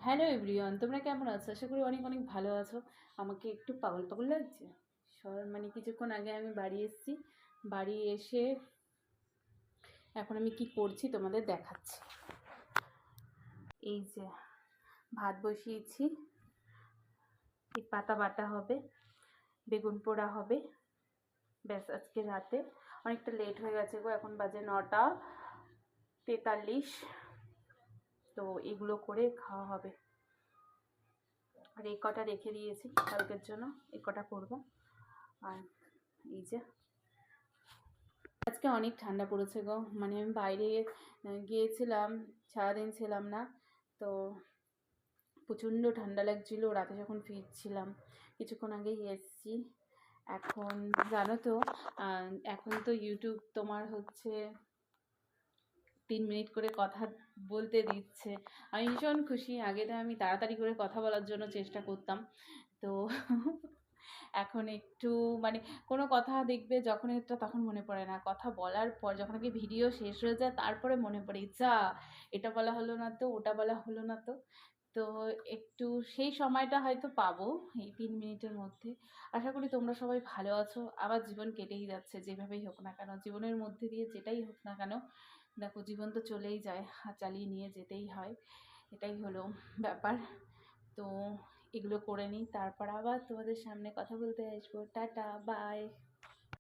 Hello everyone, তোমরা কেমন আছো? আশা করি অনেক অনেক ভালো আছো। আমাকে একটু পাগল পাগল লাগছে। মানে কিছুক্ষণ আগে আমি বাড়ি এসেছি। বাড়ি এসে এখন আমি কি করছি তোমাদের দেখাচ্ছি। এই যে ভাত বসিয়েছি, এই পাতা বাটা হবে, বেগুন পোড়া হবে। ব্যাস, আজকে রাতে অনেকটা লেট হয়ে গেছে গো, এখন বাজে 9টা 43। তো এগুলো করে খাওয়া হবে। আর এই কটা রেখে দিয়েছি কালকের জন্য, এই কটা করবো। আর এই যে আজকে অনেক ঠান্ডা পড়েছে গো, মানে আমি বাইরে গিয়েছিলাম, সারাদিন ছিলাম না তো প্রচণ্ড ঠান্ডা লাগছিল। রাতে যখন ফিরছিলাম, কিছুক্ষণ আগেই এসেছি। এখন জানো তো, এখন তো ইউটিউব তোমার হচ্ছে 3 মিনিট করে কথা বলতে দিচ্ছে। আমি ভীষণ খুশি। আগে তো আমি তাড়াতাড়ি করে কথা বলার জন্য চেষ্টা করতাম, তো এখন একটু মানে কোনো কথা দেখবে যখন একটা তখন মনে পড়ে না, কথা বলার পর যখন কি ভিডিও শেষ হয়ে যায় তারপরে মনে পড়ে যা এটা বলা হলো না তো, ওটা বলা হলো না তো। তো একটু সেই সময়টা হয়তো পাবো এই 3 মিনিটের মধ্যে। আশা করি তোমরা সবাই ভালো আছো। আবার জীবন কেটেই যাচ্ছে, যেভাবেই হোক না কেন, জীবনের মধ্যে দিয়ে যেটাই হোক না কেন, দেখো জীবন তো চলেই যায়, আর চালিয়ে নিয়ে যেতেই হয়। এটাই হলো ব্যাপার। তো এগুলো করে নিই, তারপর আবার তোমাদের সামনে কথা বলতে আসবো। টাটা, বাই।